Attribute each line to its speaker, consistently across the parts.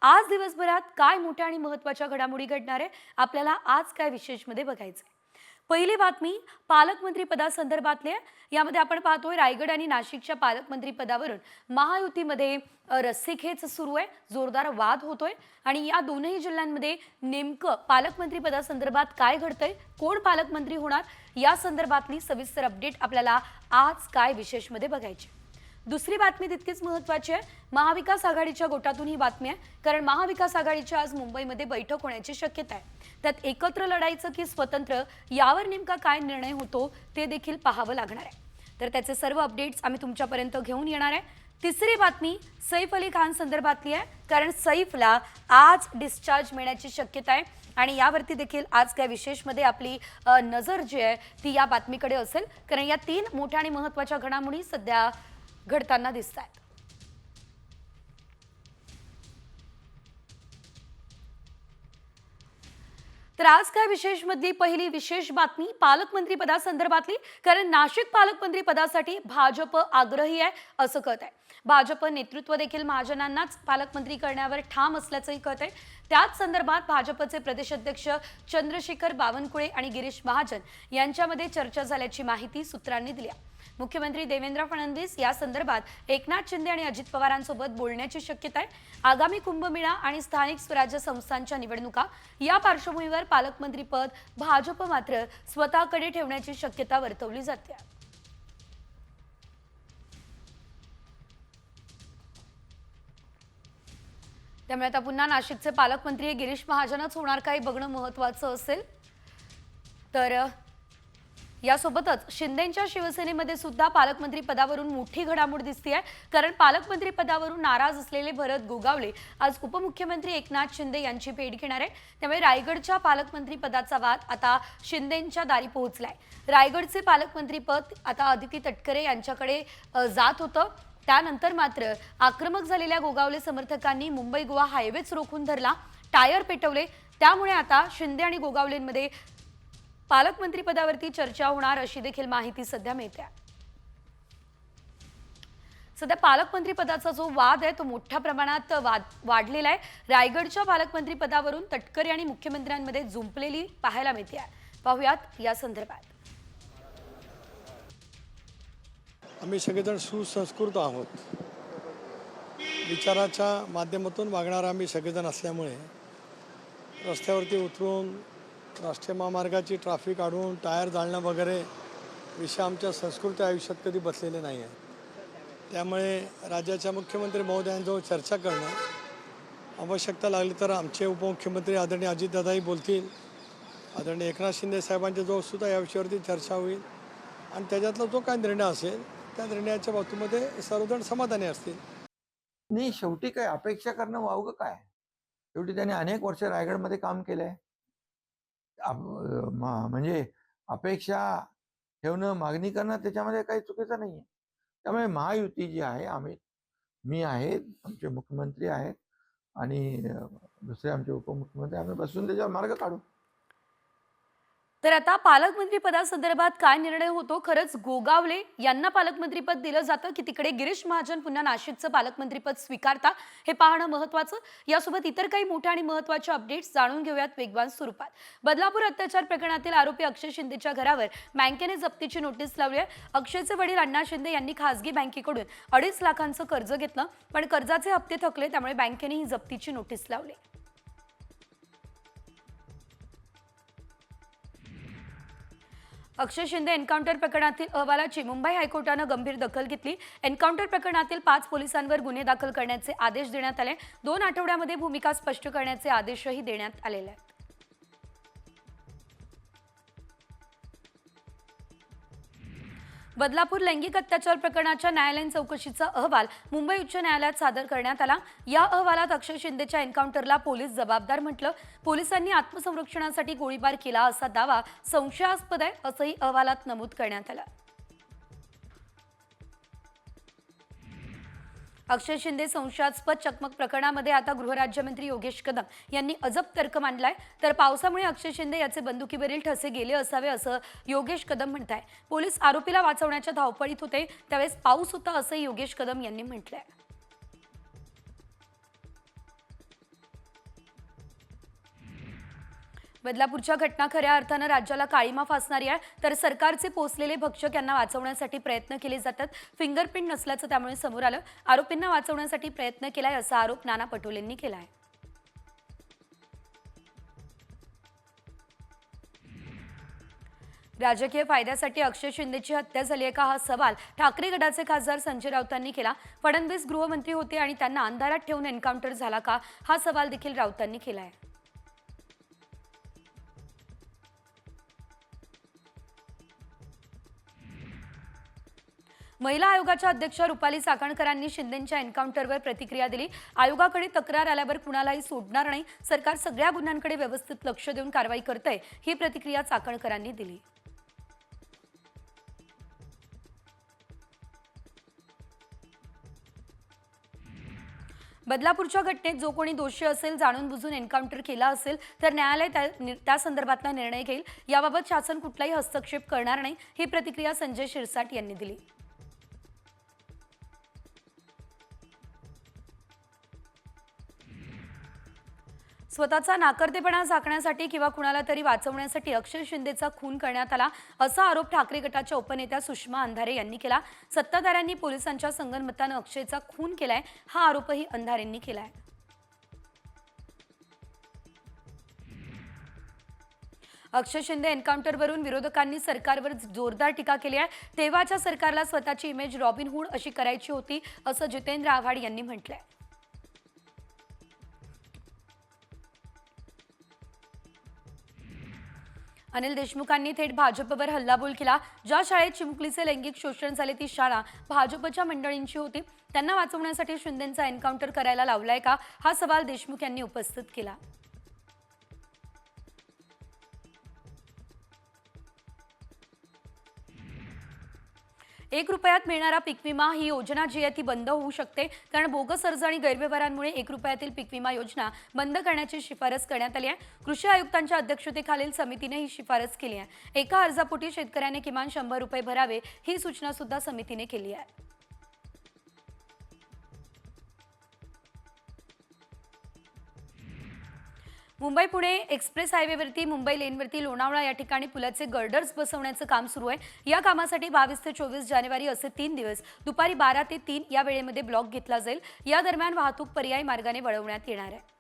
Speaker 1: आज दिवसभरात काय मोठ्या आणि महत्त्वाच्या घडामोडी घडणार आहे आपल्याला आज काय विशेषमध्ये बघायचं. पहिली बातमी पालकमंत्री पदासंदर्भातली आहे. यामध्ये आपण पाहतोय रायगड आणि नाशिकच्या पालकमंत्री पदावरून महायुतीमध्ये रस्सीखेच सुरू आहे, जोरदार वाद होतोय आणि या दोनही जिल्ह्यांमध्ये नेमकं पालकमंत्री पदासंदर्भात काय घडतंय, कोण पालकमंत्री होणार या संदर्भातली सविस्तर अपडेट आपल्याला आज काय विशेषमध्ये बघायची. दुसरी बातमी तितकीच महत्त्वाची आहे. महाविकास आघाडीच्या गोटातून ही बातमी आहे, कारण महाविकास आघाडीची आज मुंबईमध्ये बैठक होण्याची शक्यता आहे. त्यात एकत्र लढायचं की स्वतंत्र यावर नेमका काय निर्णय होतो ते देखील पाहावं लागणार आहे. तर त्याचे सर्व अपडेट्स आम्ही तुमच्यापर्यंत घेऊन येणार आहे. तिसरी बातमी सैफ अली खान संदर्भातली आहे, कारण सैफला आज डिस्चार्ज मिळण्याची शक्यता आहे आणि यावरती देखील आज काय विशेषमध्ये आपली नजर जी आहे ती या बातमीकडे असेल, कारण या तीन मोठ्या आणि महत्त्वाच्या घडामोडी सध्या घडताना दिसत आहेत. तर आज काय विशेष मधली पहिली विशेष बातमी पालकमंत्री पदासंदर्भातली, कारण नाशिक पालकमंत्री पदासाठी भाजप आग्रही आहे असं कळत आहे. भाजप नेतृत्व देखील महाजनांनाच पालकमंत्री करण्यावर ठाम असल्याचंही कळत आहे. त्याच संदर्भात भाजपचे प्रदेश अध्यक्ष चंद्रशेखर बावनकुळे आणि गिरीश महाजन यांच्यामध्ये चर्चा झाल्याची माहिती सूत्रांनी दिली आहे. मुख्यमंत्री देवेंद्र फडणवीस या संदर्भात एकनाथ शिंदे आणि अजित पवारांसोबत बोलण्याची शक्यता आहे. आगामी कुंभमेळा आणि स्थानिक स्वराज्य संस्थांच्या निवडणुका या पार्श्वभूमीवर पालकमंत्रीपद भाजप मात्र स्वतःकडे ठेवण्याची शक्यता वर्तवली जाते. त्यामुळे आता पुन्हा नाशिकचे पालकमंत्री गिरीश महाजनच होणार काही बघणं महत्त्वाचं असेल. तर यासोबतच शिंदेंच्या शिवसेनेमध्ये सुद्धा पालकमंत्री पदावरून मोठी घडामोड दिसतेय, कारण पालकमंत्री पदावरून नाराज असलेले भरत गोगावले आज उपमुख्यमंत्री एकनाथ शिंदे यांची भेट घेणार आहे. त्यामुळे रायगडच्या पालकमंत्री पदाचा वाद आता शिंदेंच्या दारी पोहोचलाय. रायगडचे पालकमंत्री पद आता अदिती तटकरे यांच्याकडे जात होतं. त्यानंतर मात्र आक्रमक झालेल्या गोगावले समर्थकांनी मुंबई गोवा हायवेच रोखून धरला, टायर पेटवले. त्यामुळे आता शिंदे आणि गोगावलेंमध्ये पालकमंत्री पदावरती चर्चा होणार अशी देखील माहिती सध्या मिळते. सध्या पालकमंत्री पदाचा जो वाद आहे तो मोठ्या प्रमाणात वाढलेला आहे. रायगडच्या पालकमंत्री पदावरून तटकरे आणि मुख्यमंत्र्यांमध्ये जुंपलेली पाहायला मिळते. पाहूयात या संदर्भात.
Speaker 2: आम्ही सगळेजण सुसंस्कृत आहोत. विचाराच्या माध्यमातून वागणारा आम्ही सगळेजण असल्यामुळे रस्त्यावरती उतरून राष्ट्रीय महामार्गाची ट्रॅफिक अडवून टायर जाळणं वगैरे विषय आमच्या संस्कृती आयुष्यात कधी बसलेले नाही आहे. त्यामुळे राज्याच्या मुख्यमंत्री महोदयांजवळ चर्चा करणं, आवश्यकता लागली तर आमचे उपमुख्यमंत्री आदरणीय अजितदादाही बोलतील, आदरणीय एकनाथ शिंदे साहेबांच्याजवळ सुद्धा या विषयावरती चर्चा होईल आणि त्याच्यातला जो काय निर्णय असेल त्या निर्णयाच्या बाबतीमध्ये सर्वजण समाधानी असतील.
Speaker 3: नाही, शेवटी काय अपेक्षा करणं वावगं काय. शेवटी त्यांनी अनेक वर्ष रायगडमध्ये काम केलंय. म्हणजे अपेक्षा ठेवणं, मागणी करणं त्याच्यामध्ये काही चुकीचं नाहीये. त्यामुळे महायुती जी आहे, मी आहे, आमचे मुख्यमंत्री आहेत आणि दुसरे आमचे उपमुख्यमंत्री, आम्ही बसून त्याच्यावर मार्ग काढू.
Speaker 1: तर आता पालकमंत्री पदासंदर्भात काय निर्णय होतो, खरंच गोगावले यांना पालकमंत्रीपद दिलं जातं की तिकडे गिरीश महाजन पुन्हा नाशिकचं पालकमंत्रीपद स्वीकारता, हे पाहणं महत्त्वाचं. यासोबत इतर काही मोठ्या आणि महत्त्वाच्या अपडेट्स जाणून घेऊयात वेगवान स्वरूपात. बदलापूर अत्याचार प्रकरणातील आरोपी अक्षय शिंदेच्या घरावर बँकेने जप्तीची नोटीस लावली आहे. अक्षयचे वडील अण्णा शिंदे यांनी खासगी बँकेकडून 2.5 लाखांचं कर्ज घेतलं, पण कर्जाचे हप्ते थकले, त्यामुळे बँकेने ही जप्तीची नोटीस लावली. अक्षय शिंदे एन्काउंटर प्रकरणातील अहवालाची मुंबई हायकोर्टानं गंभीर दखल घेतली. एन्काउंटर प्रकरणातील 5 पोलिसांवर गुन्हे दाखल करण्याचे आदेश देण्यात आले. 2 आठवड्यामध्ये भूमिका स्पष्ट करण्याचे आदेशही देण्यात आलेले आहेत. बदलापूर लैंगिक अत्याचार प्रकरणाच्या न्यायालयीन चौकशीचा अहवाल मुंबई उच्च न्यायालयात सादर करण्यात आला. या अहवालात अक्षय शिंदेच्या एन्काउंटरला पोलीस जबाबदार म्हटलं. पोलिसांनी आत्मसंरक्षणासाठी गोळीबार केला असा दावा संशयास्पद आहे असंही अहवालात नमूद करण्यात आलं. अक्षय शिंदे संशयास्पद चकमक प्रकरणामध्ये आता गृहराज्यमंत्री योगेश कदम यांनी अजब तर्क मांडलाय. तर पावसामुळे अक्षय शिंदे याचे बंदुकीवरील ठसे गेले असावे असं योगेश कदम म्हणताय. पोलीस आरोपीला वाचवण्याच्या धावपळीत होते त्यावेळेस पाऊस होता असं योगेश कदम यांनी म्हटलंय. बदलापूरच्या घटना खऱ्या अर्थानं राज्याला काळीमा फासणारी आहे, तर सरकारचे पोसलेले भक्षक यांना वाचवण्यासाठी प्रयत्न केले जातात. फिंगरप्रिंट नसल्याचं त्यामुळे समोर आलं. आरोपींना वाचवण्यासाठी प्रयत्न केलाय असा आरोप नाना पटोलेंनी केला आहे. राजकीय फायद्यासाठी अक्षय शिंदेची हत्या झाली आहे का, हा सवाल ठाकरे गटाचे खासदार संजय राऊतांनी केला. फडणवीस गृहमंत्री होते आणि त्यांना अंधारात ठेवून एन्काउंटर झाला का, हा सवाल देखील राऊतांनी केला आहे. महिला आयोगाच्या अध्यक्षा रुपाली चाकणकरांनी शिंदेंच्या एन्काउंटरवर प्रतिक्रिया दिली. आयोगाकडे तक्रार आल्यावर कुणालाही सोडणार नाही, सरकार सगळ्या गुन्ह्यांकडे व्यवस्थित लक्ष देऊन कारवाई करतंय, ही प्रतिक्रिया चाकणकरांनी दिली. बदलापूरच्या घटनेत जो कोणी दोषी असेल, जाणून बुजून एन्काउंटर केला असेल तर न्यायालय त्या संदर्भातला निर्णय घेईल. याबाबत शासन कुठलाही हस्तक्षेप करणार नाही, ही प्रतिक्रिया संजय शिरसाट यांनी दिली. स्वतःचा नाकर्तेपणा झाकण्यासाठी किंवा कुणाला तरी वाचवण्यासाठी अक्षय शिंदेचा खून करण्यात आला, असा आरोप ठाकरे गटाच्या उपनेत्या सुषमा अंधारे यांनी केला. सत्ताधाऱ्यांनी पोलिसांच्या संगनमतानं अक्षयचा खून केलाय, हा आरोपही अंधारेंनी केलाय. अक्षय शिंदे एन्काउंटरवरून विरोधकांनी सरकारवर जोरदार टीका केली आहे. तेव्हाच्या सरकारला स्वतःची इमेज रॉबिनहूड अशी करायची होती, असं जितेंद्र आव्हाड यांनी म्हटलंय. अनिल देशमुखांनी थेट भाजपवर हल्लाबोल केला. ज्या शाळेत चिमुकलीचे लैंगिक शोषण झाले ती शाळा भाजपच्या मंडळींची होती, त्यांना वाचवण्यासाठी शिंदेंचा एन्काउंटर करायला लावलाय का, हा सवाल देशमुख यांनी उपस्थित केला. ₹1 मिळणारा पीक विमा ही योजना जी आहे ती बंद होऊ शकते, कारण बोगस अर्ज आणि गैरव्यवहारांमुळे ₹1 पीक विमा योजना बंद करण्याची शिफारस करण्यात आली आहे. कृषी आयुक्तांच्या अध्यक्षतेखालील समितीने ही शिफारस केली आहे. एका अर्जापोटी शेतकऱ्याने किमान ₹100 भरावे, ही सूचना सुद्धा समितीने केली आहे. मुंबई पुणे एक्सप्रेस हायवेवरती मुंबई लेनवरती लोणावळा या ठिकाणी पुलाचे गर्डर्स बसवण्याचं काम सुरू आहे. या कामासाठी 22 ते 24 जानेवारी असे 3 दिवस दुपारी 12 ते 3 या वेळेमध्ये ब्लॉक घेतला जाईल. या दरम्यान वाहतूक पर्यायी मार्गाने वळवण्यात येणार आहे.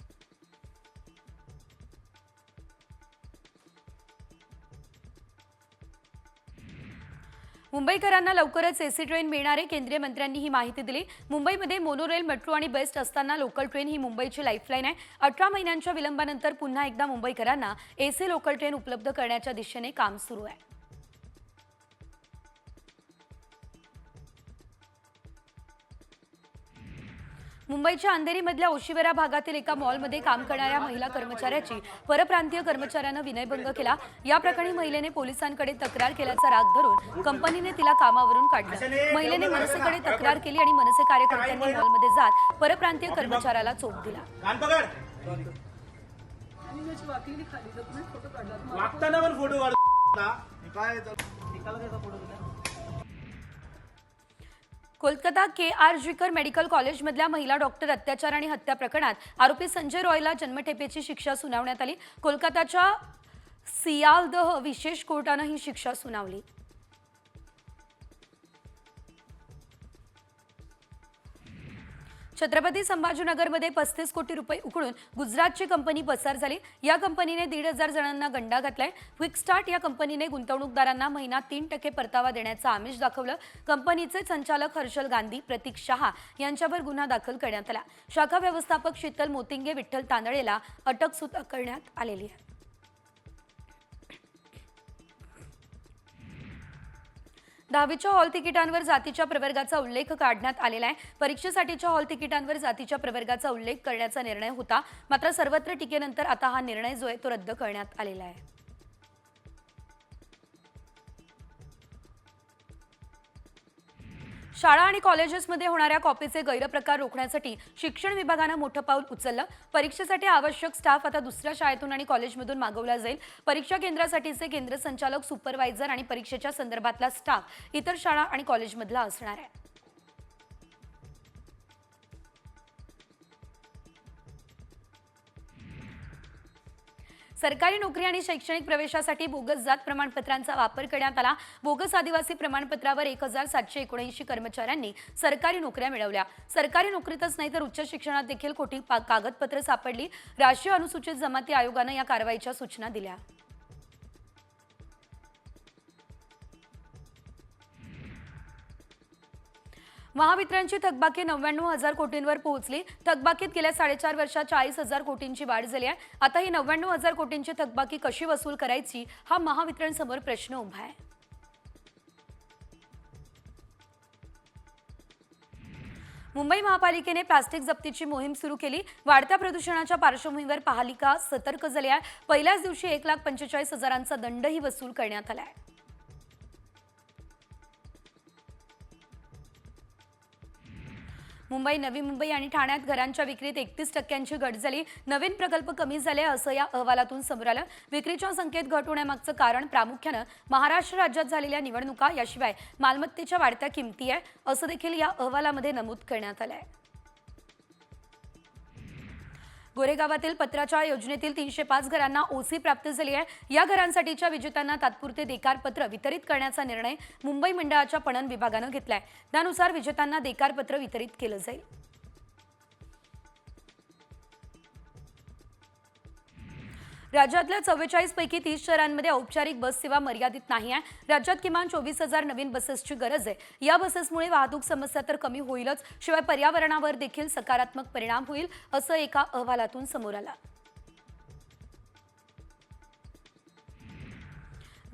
Speaker 1: मुंबईकरांना लवकरच एसी ट्रेन मिळणार आहे. केंद्रीय मंत्र्यांनी ही माहिती दिली. मुंबईमध्ये मोनोरेल, मेट्रो आणि बेस्ट असताना लोकल ट्रेन ही मुंबईची लाईफलाईन आहे. 18 महिन्यांच्या विलंबानंतर पुन्हा एकदा मुंबईकरांना एसी लोकल ट्रेन उपलब्ध करण्याच्या दिशेने काम सुरू आहे. मुंबईच्या अंधेरीमधल्या ओशिवरा भागातील एका मॉलमध्ये काम करणाऱ्या महिला कर्मचाऱ्याची परप्रांतीय कर्मचाऱ्यानं विनयभंग केला. या प्रकरणी महिलेने पोलिसांकडे तक्रार केल्याचा राग धरून कंपनीने तिला कामावरून काढलं. महिलेने मनसेकडे तक्रार केली आणि मनसे कार्यकर्त्यांनी मॉलमध्ये जात परप्रांतीय कर्मचाऱ्याला चोप दिला. कोलकाता KR मेडिकल कॉलेजमधल्या महिला डॉक्टर अत्याचार आणि हत्या प्रकरणात आरोपी संजय रॉयला जन्मठेपेची शिक्षा सुनावण्यात आली. कोलकाताच्या सियालदह विशेष कोर्टानं ही शिक्षा सुनावली. छत्रपती संभाजीनगरमध्ये 35 कोटी रुपये उकळून गुजरातची कंपनी पसार झाली. या कंपनीने 1,500 जणांना गंडा घातलाय. क्विक स्टार्ट या कंपनीने गुंतवणूकदारांना महिना 3% परतावा देण्याचं आमिष दाखवलं. कंपनीचे संचालक हर्षल गांधी, प्रतीक शहा यांच्यावर गुन्हा दाखल करण्यात आला. शाखा व्यवस्थापक शीतल मोतिंगे, विठ्ठल तांदळेला अटक सुद्धा करण्यात आलेली आहे. 10वीच्या हॉल तिकिटांवर जातीच्या प्रवर्गाचा उल्लेख काढण्यात आलेला आहे. परीक्षेसाठीच्या हॉल तिकिटांवर जातीच्या प्रवर्गाचा उल्लेख करण्याचा निर्णय होता, मात्र सर्वत्र टीकेनंतर आता हा निर्णय जो आहे तो रद्द करण्यात आलेला आहे. शाळा आणि कॉलेजेसमध्ये होणाऱ्या कॉपीचे गैरप्रकार रोखण्यासाठी शिक्षण विभागानं मोठं पाऊल उचललं. परीक्षेसाठी आवश्यक स्टाफ आता दुसऱ्या शाळेतून आणि कॉलेजमधून मागवला जाईल. परीक्षा केंद्रासाठीचे केंद्र संचालक, सुपरवायझर आणि परीक्षेच्या संदर्भातला स्टाफ इतर शाळा आणि कॉलेजमधला असणार आहे. सरकारी नोकरी आणि शैक्षणिक प्रवेशासाठी बोगस जात प्रमाणपत्रांचा वापर करण्यात आला। बोगस आदिवासी प्रमाणपत्रावर 1779 कर्मचाऱ्यांनी सरकारी नोकऱ्या मिळवल्या। सरकारी नोकरीतच नाही तर उच्च शिक्षणात देखील खोटी कागदपत्र सापडली। राष्ट्रीय अनुसूचित जमाती आयोगानं या कारवाईच्या सूचना दिल्या। महावितरणची थकबाकी 99,000 कोटींवर पोहोचली। थकबाकीत गेल्या 4.5 वर्षात 40,000 कोटींची वाढ झाली आहे। आता ही 99,000 कोटींची थकबाकी कशी वसूल करायची हा महावितरण समोर प्रश्न उभा आहे। मुंबई महापालिकेने प्लास्टिक जप्तीची मोहीम सुरू केली। वाढत्या प्रदूषणाच्या पार्श्वभूमीवर पालिका सतर्क झाली आहे। पहिल्याच दिवशी 1,45,000चा दंडही वसूल करण्यात आला आहे। मुंबई, नवी मुंबई आणि ठाण्यात घरांच्या विक्रीत 31% घट झाली। नवीन प्रकल्प कमी झाले असं या अहवालातून समोर आलं। विक्रीच्या संख्येत घट होण्यामागचं कारण प्रामुख्यानं महाराष्ट्र राज्यात झालेल्या निवडणुका याशिवाय मालमत्तेच्या वाढत्या किमती आहे असं देखील या अहवालामध्ये नमूद करण्यात आलं आहे। गोरेगावातील पत्राच्या योजनेतील 305 घरांना ओसी प्राप्त झाली आहे। या घरांसाठीच्या विजेत्यांना तात्पुरते देकार पत्र वितरित करण्याचा निर्णय मुंबई मंडळाच्या पणन विभागानं घेतलाय। त्यानुसार विजेत्यांना देकार पत्र वितरित केलं जाईल। राज्यातल्या 44 पैकी 30 शहरांमध्ये औपचारिक बस सेवा मर्यादित नाही आहे। राज्यात किमान 24,000 नवीन बसेसची गरज आहे। या बसेसमुळे वाहतूक समस्या तर कमी होईलच, शिवाय पर्यावरणावर देखील सकारात्मक परिणाम होईल असं एका अहवालातून समोर आलं।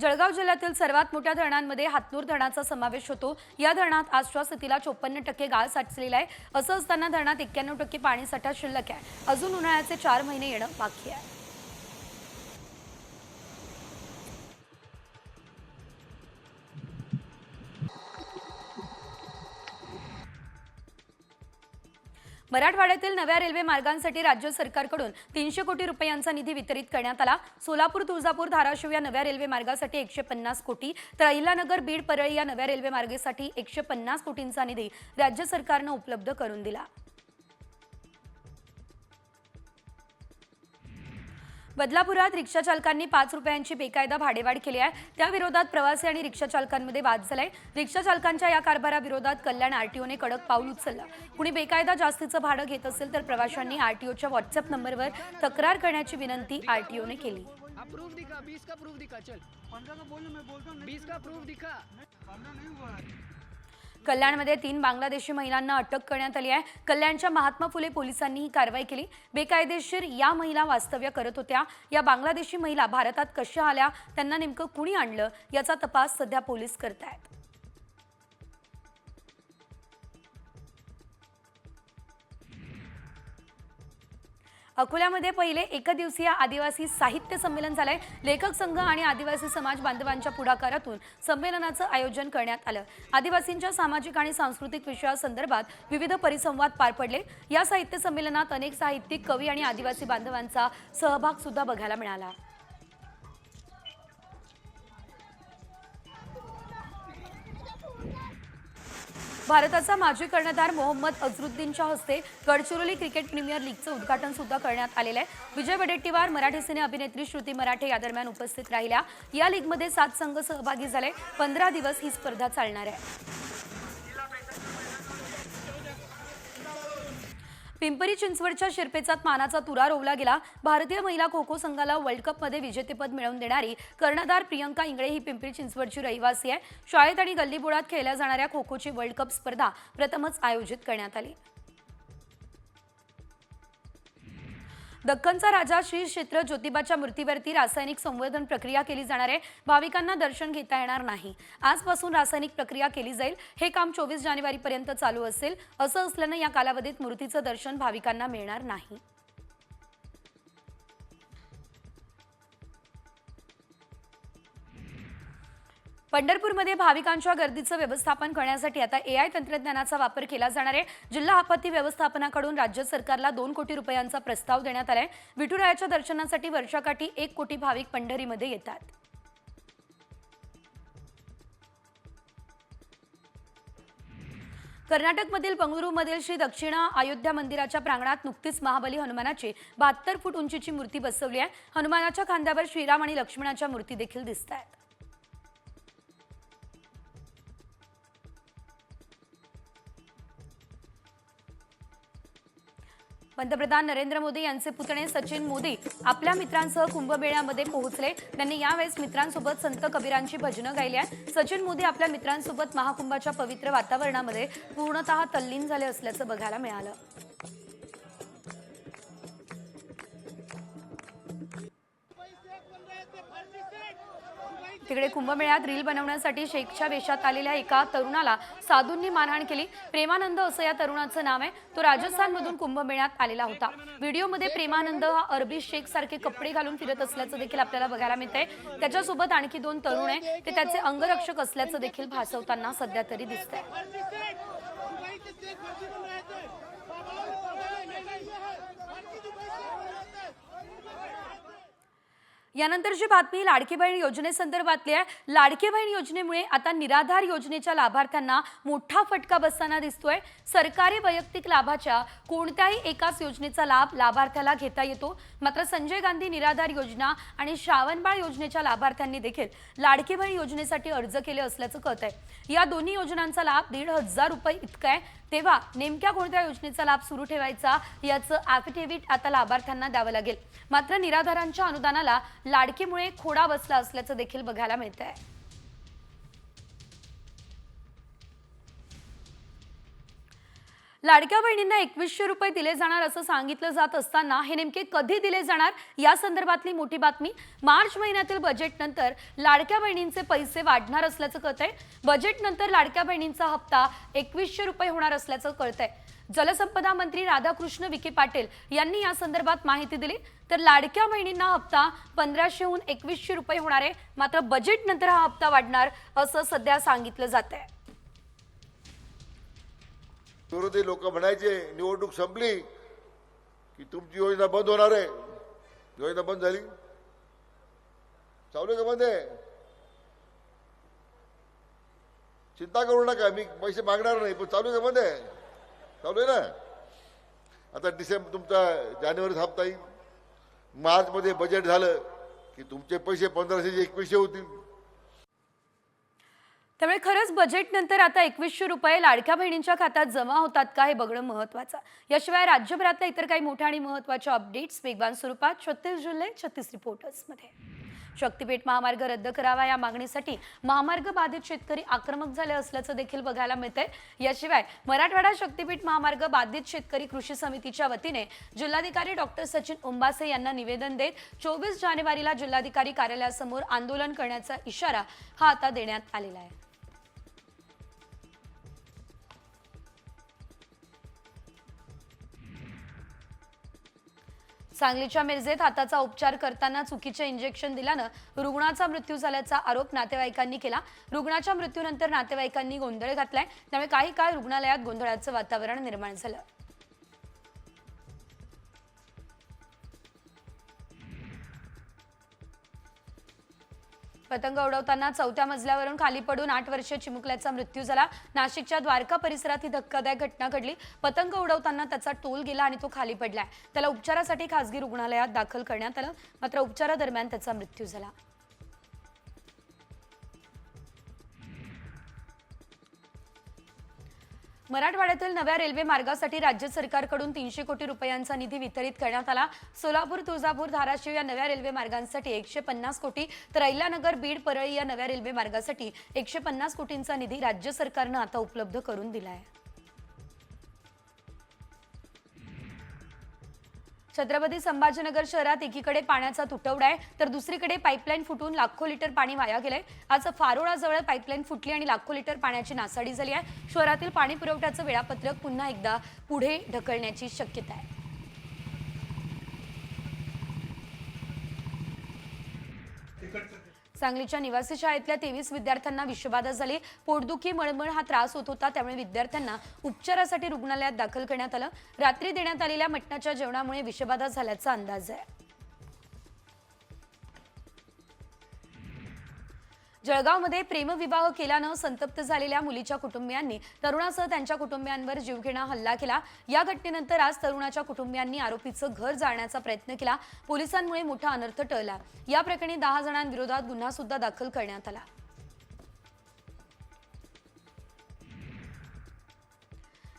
Speaker 1: जळगाव जिल्ह्यातील सर्वात मोठ्या धरणांमध्ये हातनूर धरणाचा समावेश होतो। या धरणात आजच्या स्थितीला 54% गाळ साचलेला आहे। असं असताना धरणात 91% पाणीसाठा शिल्लक आहे। अजून उन्हाळ्याचे 4 महिने येणं बाकी आहे। मराठवाड्यातील नव्या रेल्वे मार्गांसाठी राज्य सरकारकडून 300 कोटी रुपयांचा निधी वितरित करण्यात आला। सोलापूर, तुळजापूर, धाराशिव या नव्या रेल्वे मार्गासाठी 150 कोटी तर अहिल्यानगर, बीड, परळी या नव्या रेल्वे मार्गासाठी 150 कोटींचा निधी राज्य सरकारनं उपलब्ध करून दिला। बदलापुरात रिक्षा चालकांनी 5 रुपयांची बेकायदा भाडेवाढ केली आहे। त्या विरोधात प्रवासी आणि रिक्षा चालकांमध्ये वाद झालाय। रिक्षा चालकांच्या या कारभाराविरोधात कल्याण आरटीओने कडक पाऊल उचललं। कुणी बेकायदा जास्तीचं भाडं घेत असेल तर प्रवाशांनी आरटीओच्या व्हॉट्सअप नंबरवर तक्रार करण्याची विनंती आरटीओने केली।
Speaker 4: प्रूफ दिखा, 20 का प्रूफ दिखा, चल 15 का बोल, मैं बोलता हूं 20 का प्रूफ दिखा। 15 नहीं हुआ।
Speaker 1: कल्याणमध्ये 3 बांगलादेशी महिलांना अटक करण्यात आली आहे। कल्याणच्या महात्मा फुले पोलिसांनी ही कारवाई केली। बेकायदेशीर या महिला वास्तव्य करत होत्या। या बांगलादेशी महिला भारतात कशा आल्या, त्यांना नेमकं कुणी आणलं याचा तपास सध्या पोलीस करतायत। अकोल्यामध्ये पहिले एकदिवसीय आदिवासी साहित्य संमेलन झालंय। लेखक संघ आणि आदिवासी समाज बांधवांच्या पुढाकारातून संमेलनाचं आयोजन करण्यात आलं। आदिवासींच्या सामाजिक आणि सांस्कृतिक विषयासंदर्भात विविध परिसंवाद पार पडले। या साहित्य संमेलनात अनेक साहित्यिक, कवी आणि आदिवासी बांधवांचा सहभाग सुद्धा बघायला मिळाला। भारताचा माजी कर्णधार मोहम्मद अझरुद्दीनच्या हस्ते गडचिरोली क्रिकेट प्रीमियर लीगचं उद्घाटन सुद्धा करण्यात आलेलं आहे। विजय वडेट्टीवार, मराठी सिने अभिनेत्री श्रुती मराठे या दरम्यान उपस्थित राहिल्या। या लीगमध्ये 7 संघ सहभागी झाले। 15 दिवस ही स्पर्धा चालणार आहे। पिंपरी चिंचवडच्या शिरपेचात मानाचा तुरा रोवला गेला। भारतीय महिला खो खो संघाला वर्ल्ड कपमध्ये विजेतेपद मिळवून देणारी कर्णधार प्रियंका इंगळे ही पिंपरी चिंचवडची रहिवासी आहे। शाळेत आणि गल्लीबोळात खेळल्या जाणाऱ्या खो खोची वर्ल्ड कप स्पर्धा प्रथमच आयोजित करण्यात आली। दक्खनचा राजा श्री क्षेत्र ज्योतिबाच्या मूर्तीवरती रासायनिक संवर्धन प्रक्रिया केली जाणार आहे। भाविकांना दर्शन घेता येणार नाही। आजपासून रासायनिक प्रक्रिया केली जाईल। हे काम 24 जानेवारीपर्यंत चालू असेल। असं असल्यानं या कालावधीत मूर्तीचं दर्शन भाविकांना मिळणार नाही। पंढरपूरमध्ये भाविकांच्या गर्दीचं व्यवस्थापन करण्यासाठी आता AI तंत्रज्ञानाचा वापर केला जाणार आहे। जिल्हा आपत्ती व्यवस्थापनाकडून राज्य सरकारला 2 कोटी रुपयांचा प्रस्ताव देण्यात आलाय। विठुरायाच्या दर्शनासाठी वर्षाकाठी 1 कोटी भाविक पंढरीमध्ये येतात। कर्नाटकमधील बंगळुरूमधील श्री दक्षिणा अयोध्या मंदिराच्या प्रांगणात नुकतीच महाबली हनुमानाची 72 फूट उंचीची मूर्ती बसवली आहे. हनुमानाच्या खांद्यावर श्रीराम आणि लक्ष्मणाच्या मूर्ती देखील दिसत आहेत. पंतप्रधान नरेंद्र मोदी यांचे पुतणे सचिन मोदी आपल्या मित्रांसह कुंभमेळ्यामध्ये पोहोचले. त्यांनी यावेळेस मित्रांसोबत संत कबीरांची भजनं गायली आहेत. सचिन मोदी आपल्या मित्रांसोबत महाकुंभाच्या पवित्र वातावरणामध्ये पूर्णतः तल्लीन झाले असल्याचं बघायला मिळालं. तिकडे कुंभमेळ्यात रील बनवण्यासाठी शेखच्या वेशात आलेल्या एका तरुणाला साधूंनी मारहाण केली. प्रेमानंद असं या तरुणाचं नाव आहे. तो राजस्थानमधून कुंभमेळ्यात आलेला होता. व्हिडिओमध्ये प्रेमानंद हा अरबी शेख सारखे कपडे घालून फिरत असल्याचं देखील आपल्याला बघायला मिळतंय. त्याच्यासोबत आणखी 2 तरुण आहे. ते त्याचे अंगरक्षक असल्याचं देखील भासवताना सध्या तरी दिसतंय. यानंतरची बातमी लाडकी बहीण योजनेसंदर्भातली आहे. लाडकी बहीण योजनेमुळे आता निराधार योजनेच्या लाभार्थ्यांना मोठा फटका बसताना दिसतोय. सरकारी वैयक्तिक लाभाच्या कोणत्याही एकाच योजनेचा लाभ लाभार्थ्याला घेता येतो. मात्र संजय गांधी निराधार योजना आणि श्रावणबाळ योजनेच्या लाभार्थ्यांनी देखील लाडकी बहीण योजनेसाठी अर्ज केले असल्याचं कळत आहे. या दोन्ही योजनांचा लाभ 1,500 रुपये इतका आहे. तेव्हा नेमक्या कोणत्या योजनेचा लाभ सुरू ठेवायचा याचं ॲफिडेव्हिट आता लाभार्थ्यांना द्यावं लागेल. मात्र निराधारांच्या अनुदानाला लाडकीमुळे खोडा बसला असल्याचं देखील बघायला मिळतंय. लाडक्या बहिणींना 2100 रुपये दिले जाणार असं सांगितलं जात असताना हे नेमके कधी दिले जाणार या संदर्भातली मोठी बातमी. मार्च महिन्यातील बजेटनंतर लाडक्या बहिणींचे पैसे वाढणार असल्याचं कळतंय. बजेटनंतर लाडक्या बहिणींचा हप्ता 2100 रुपये होणार असल्याचं कळतंय. जलसंपदा मंत्री राधाकृष्ण विखे पाटील यांनी या संदर्भात माहिती दिली. तर लाडक्या बहिणींना हप्ता 1500हून 2100 रुपये होणार आहे. मात्र बजेटनंतर हा हप्ता वाढणार असं सध्या सांगितलं जात आहे.
Speaker 5: विरोधी लोक म्हणायचे निवडणूक संपली की तुमची योजना बंद होणार आहे. योजना बंद झाली, चालू आहे का बंद आहे? चिंता करू नका, मी पैसे मागणार नाही, पण चालू आहे का बंद आहे? चालू आहे ना. आता डिसेंबर तुमचा जानेवारीत हप्ता येईल. मार्चमध्ये बजेट झालं की तुमचे पैसे 1500 2100 होतील.
Speaker 1: त्यामुळे खरंच बजेटनंतर आता 2100 रुपये लाडक्या बहिणींच्या खात्यात जमा होतात का हे बघणं महत्त्वाचं. याशिवाय राज्यभरातल्या इतर काही मोठ्या आणि महत्त्वाच्या अपडेट्स वेगवान स्वरूपात 36 जिल्हे 36 रिपोर्टर्समध्ये. शक्तीपीठ महामार्ग रद्द करावा या मागणीसाठी महामार्ग बाधित शेतकरी आक्रमक झाले असल्याचं देखील बघायला मिळतंय. याशिवाय मराठवाडा शक्तीपीठ महामार्ग बाधित शेतकरी कृषी समितीच्या वतीने जिल्हाधिकारी डॉक्टर सचिन उंबासे यांना निवेदन देत 24 जानेवारीला जिल्हाधिकारी कार्यालयासमोर आंदोलन करण्याचा इशारा हा आता देण्यात आलेला आहे. सांगलीच्या मिरजेत हाताचा उपचार करताना चुकीचे इंजेक्शन दिल्यानं रुग्णाचा मृत्यू झाल्याचा आरोप नातेवाईकांनी केला. रुग्णाच्या मृत्यूनंतर नातेवाईकांनी गोंधळ घातलाय. त्यामुळे काही काळ रुग्णालयात गोंधळाचं वातावरण निर्माण झालं. पतंग उडवताना 4थ्या मजल्यावरून खाली पडून 8 वर्षीय चिमुकल्याचा मृत्यू झाला. नाशिकच्या द्वारका परिसरात ही धक्कादायक घटना घडली. पतंग उडवताना त्याचा तोल गेला आणि तो खाली पडलाय. त्याला उपचारासाठी खासगी रुग्णालयात दाखल करण्यात आलं. मात्र उपचारादरम्यान त्याचा मृत्यू झाला. मराठवाड्यातील नव्या रेल्वे मार्गासाठी राज्य सरकारकडून 300 कोटी रुपयांचा निधी वितरित करण्यात आला. सोलापूर, तुळजापूर, धाराशिव या नव्या रेल्वे मार्गांसाठी 150 कोटी तर अहिल्यानगर, बीड, परळी या नव्या रेल्वे मार्गासाठी 150 कोटींचा निधी राज्य सरकारनं आता उपलब्ध करून दिला आहे. छत्रपती संभाजीनगर शहरात एकीकडे पाण्याचा तुटवडा आहे तर दुसरीकडे पाईपलाईन फुटून लाखो लिटर पाणी वाया गेलंय. आज फारोळाजवळ पाईपलाईन फुटली आणि लाखो लिटर पाण्याची नासाडी झाली आहे. शहरातील पाणी पुरवठ्याचं वेळापत्रक पुन्हा एकदा पुढे ढकलण्याची शक्यता आहे. सांगलीच्या निवासी शाळेतल्या 23 विद्यार्थ्यांना विषबाधा झाली. पोटदुखी, मळमळ हा त्रास होत होता. त्यामुळे विद्यार्थ्यांना उपचारासाठी रुग्णालयात दाखल करण्यात आलं. रात्री देण्यात आलेल्या मटणाच्या जेवणामुळे विषबाधा झाल्याचा अंदाज आहे. जळगावमध्ये प्रेमविवाह केल्यानं संतप्त झालेल्या मुलीच्या कुटुंबियांनी तरुणासह त्यांच्या कुटुंबियांवर जीवघेणा हल्ला केला। या घटनेनंतर आज तरुणाच्या कुटुंबियांनी आरोपीचं घर जाळण्याचा प्रयत्न केला। पोलिसांमुळे मोठा अनर्थ टळला। या प्रकरणी 10 जणांविरोधात गुन्हा सुद्धा दाखल करण्यात आला।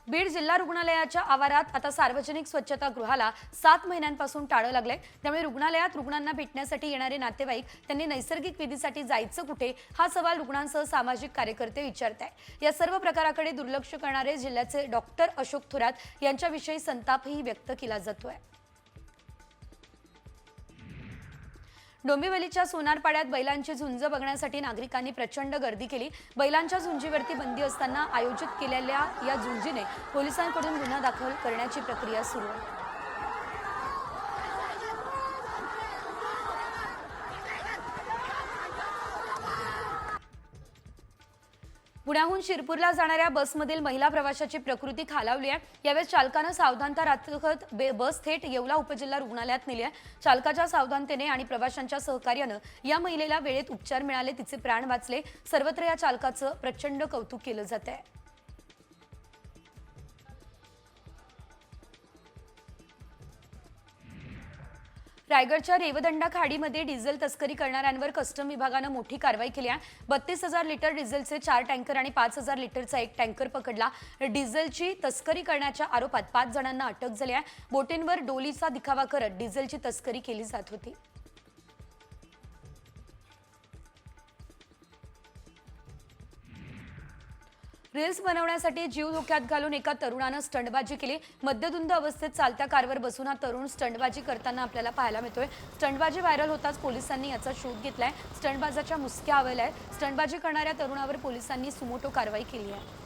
Speaker 1: बीड जिल्हा रुग्णालयाच्या आवारात आता सार्वजनिक स्वच्छतागृहाला 7 महिन्यांपासून टाळं लागले। त्यामुळे रुग्णालयात रुग्णांना भेटण्यासाठी येणारे नातेवाईक त्यांनी नैसर्गिक विधीसाठी जायचं कुठे हा सवाल रुग्णांसह सामाजिक कार्यकर्ते विचारत आहेत। या सर्व प्रकाराकडे दुर्लक्ष करणारे जिल्ह्याचे डॉक्टर अशोक थोरात यांच्याविषयी संतापही व्यक्त केला जातोय। डोंबिवलीच्या सोनारपाड्यात बैलांची झुंज बघण्यासाठी नागरिकांनी प्रचंड गर्दी केली। बैलांच्या झुंजीवरती बंदी असताना आयोजित केलेल्या या झुंजीने पोलिसांकडून गुन्हा दाखल करण्याची प्रक्रिया सुरू आहे। पुण्याहून शिरपूरला जाणाऱ्या बसमधील महिला प्रवाशाची प्रकृती खालावली आहे। यावेळी चालकानं सावधानता राखत बस थेट येवला उपजिल्हा रुग्णालयात नेली आहे। चालकाच्या सावधानतेने आणि प्रवाशांच्या सहकार्यानं या महिलेला वेळेत उपचार मिळाले, तिचे प्राण वाचले। सर्वत्र या चालकाचं प्रचंड कौतुक केलं जात आहे। रायगडच्या रेवदंडा खाडीमध्ये डिझेल तस्करी करणाऱ्यांवर कस्टम विभागानं मोठी कारवाई केली आहे। 32,000 लिटर डिझेलचे 4 टँकर आणि 5,000 लिटरचा एक टँकर पकडला। डिझेलची तस्करी करण्याच्या आरोपात 5 जणांना अटक झाली आहे। बोटींवर डोलीचा दिखावा करत डिझेलची तस्करी केली जात होती। रील्स बनवण्यासाठी जीव धोक्यात घालून एका तरुणानं स्टंटबाजी केली। मद्यधुंद अवस्थेत चालत्या कारवर बसून हा तरुण स्टंटबाजी करताना आपल्याला पाहायला मिळतोय। स्टंटबाजी व्हायरल होताच पोलिसांनी याचा शोध घेतलाय। स्टंटबाजाच्या मुसक्या आवळल्या आहेत। स्टंटबाजी करणाऱ्या तरुणावर पोलिसांनी सुमोटो कारवाई केली आहे।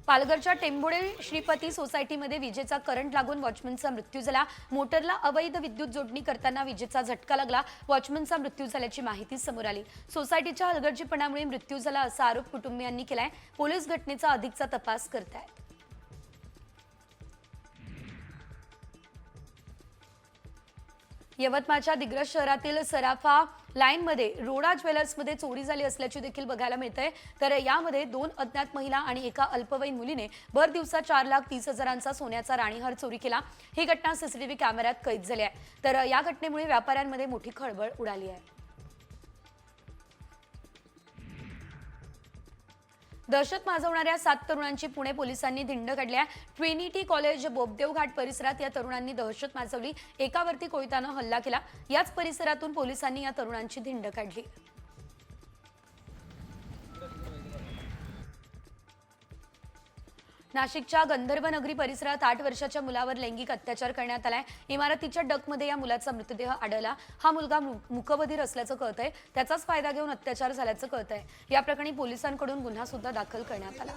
Speaker 1: पालघरच्या टेंभोडे श्रीपती सोसायटीमध्ये विजेचा करंट लागून वॉचमनचा मृत्यू झाला। मोटरला अवैध विद्युत जोडणी करताना विजेचा झटका लागला। वॉचमनचा मृत्यू झाल्याची माहिती समोर आली। सोसायटीच्या हलगर्जीपणामुळे मृत्यू झाला असा आरोप कुटुंबियांनी केलाय। पोलीस घटनेचा अधिकचा तपास करत आहेत। यवतमाळच्या दिग्रज शहरातील सराफा लाईनमध्ये रोडा ज्वेलर्समध्ये चोरी झाली असल्याची देखील बघायला मिळते। तर यामध्ये 2 अज्ञात महिला आणि एका अल्पवयीन मुलीने भर दिवसा 4,30,000चा सोन्याचा राणीहार चोरी केला। ही घटना सीसीटीव्ही कॅमेऱ्यात कैद झाली आहे। तर या घटनेमुळे व्यापाऱ्यांमध्ये मोठी खळबळ उडाली आहे। दहशत माजवणाऱ्या 7 तरुणांची पुणे पोलिसांनी धिंड काढली आहे। ट्रिनिटी कॉलेज बोबदेव घाट परिसरात या तरुणांनी दहशत माजवली। एकावरती कोयत्यानं हल्ला केला। याच परिसरातून पोलिसांनी या तरुणांची धिंड काढली। नाशिकच्या गंधर्वनगरी परिसरात 8 वर्षाच्या मुलावर लैंगिक अत्याचार करण्यात आलाय। इमारतीच्या डकमध्ये या मुलाचा मृतदेह आढळला। हा मुलगा मुकबधीर असल्याचं कळतंय। त्याचाच फायदा घेऊन अत्याचार झाल्याचं कळतंय। या प्रकरणी पोलिसांकडून गुन्हा सुद्धा दाखल करण्यात आला।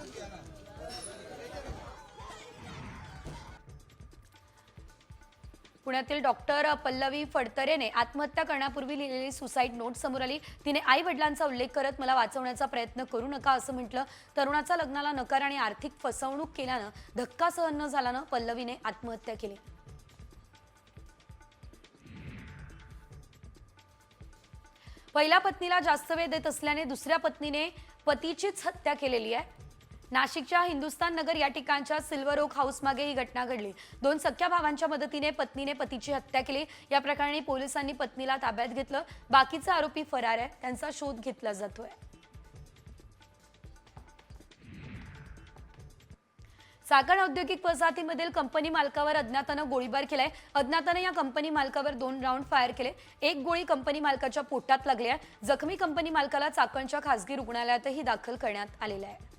Speaker 1: पुण्यातील डॉक्टर पल्लवी फडतरेने आत्महत्या करण्यापूर्वी लिहिलेली सुसाईड नोट समोर आली। तिने आई वडिलांचा उल्लेख करत मला वाचवण्याचा प्रयत्न करू नका असं म्हटलं। तरुणाचा लग्नाला नकार आणि आर्थिक फसवणूक केल्यानं धक्का सहन न झाल्यानं पल्लवीने आत्महत्या केली। पहिल्या पत्नीला जास्त वेळ देत असल्याने दुसऱ्या पत्नीने पतीचीच हत्या केलेली आहे। नाशिकच्या हिंदुस्तान नगर या ठिकाणच्या सिल्वर ओक हाऊस मागे ही घटना घडली। 2 सख्या भावांच्या मदतीने पत्नीने पतीची हत्या केली। या प्रकरणी पोलिसांनी पत्नीला ताब्यात घेतलं। बाकीचा आरोपी फरार आहे। त्यांचा शोध घेतला जातोय। चाकण औद्योगिक वसाहतीमधील कंपनी मालकावर अज्ञातानं गोळीबार केलाय। अज्ञातानं या कंपनी मालकावर 2 राऊंड फायर केले। एक गोळी कंपनी मालकाच्या पोटात लागली आहे। जखमी कंपनी मालकाला चाकणच्या खासगी रुग्णालयातही दाखल करण्यात आलेलं आहे।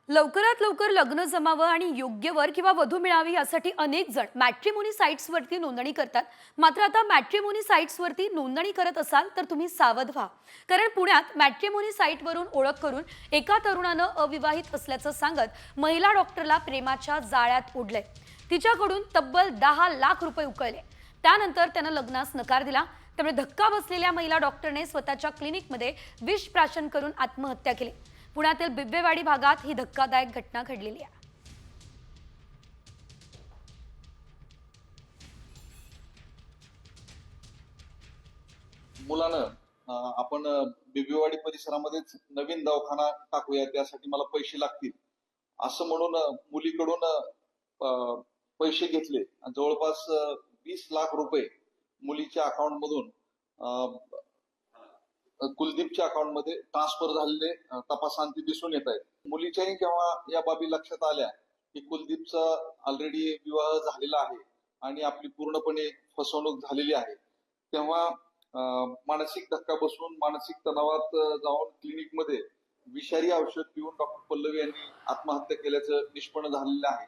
Speaker 1: लवकरात लवकर लग्न जमावं आणि योग्य वर किंवा वधू मिळावी यासाठी अनेक जण मॅट्रिमोनी साइट्सवरती नोंदणी करतात। मात्र आता मॅट्रिमोनी साइट्सवरती नोंदणी करत असाल तर तुम्ही सावध व्हा, कारण पुण्यात मॅट्रिमोनी साइटवरून ओळख करून एका तरुणानं अविवाहित असल्याचं सांगत महिला डॉक्टरला प्रेमाच्या जाळ्यात ओढलंय। तिच्याकडून तब्बल 10 लाख रुपये उकळले। त्यानंतर त्यानं लग्नास नकार दिला। त्यामुळे धक्का बसलेल्या महिला डॉक्टरने स्वतःच्या क्लिनिकमध्ये विष प्राशन करून आत्महत्या केली. पुण्यातील बिब्वेवाडी भागात ही धक्कादायक घटना घडलेली आहे.
Speaker 6: मुलानं आपण बिबीवाडी परिसरामध्येच नवीन दवाखाना टाकूया, त्यासाठी मला पैसे लागतील असं म्हणून मुलीकडून पैसे घेतले आणि जवळपास 20 लाख रुपये मुलीच्या अकाउंट मधून कुलदीपच्या अकाउंट मध्ये ट्रान्सफर झालेले तपासांती दिसून येत आहेत. मुलीच्याही जेव्हा या बाबी लक्षात आल्या की कुलदीपचा ऑलरेडी विवाह झालेला आहे आणि आपली पूर्णपणे फसवणूक झालेली आहे, तेव्हा मानसिक धक्का बसून मानसिक तणावात जाऊन क्लिनिकमध्ये विषारी औषध पिऊन डॉक्टर पल्लवी यांनी आत्महत्या केल्याचं निष्पन्न झालेलं आहे.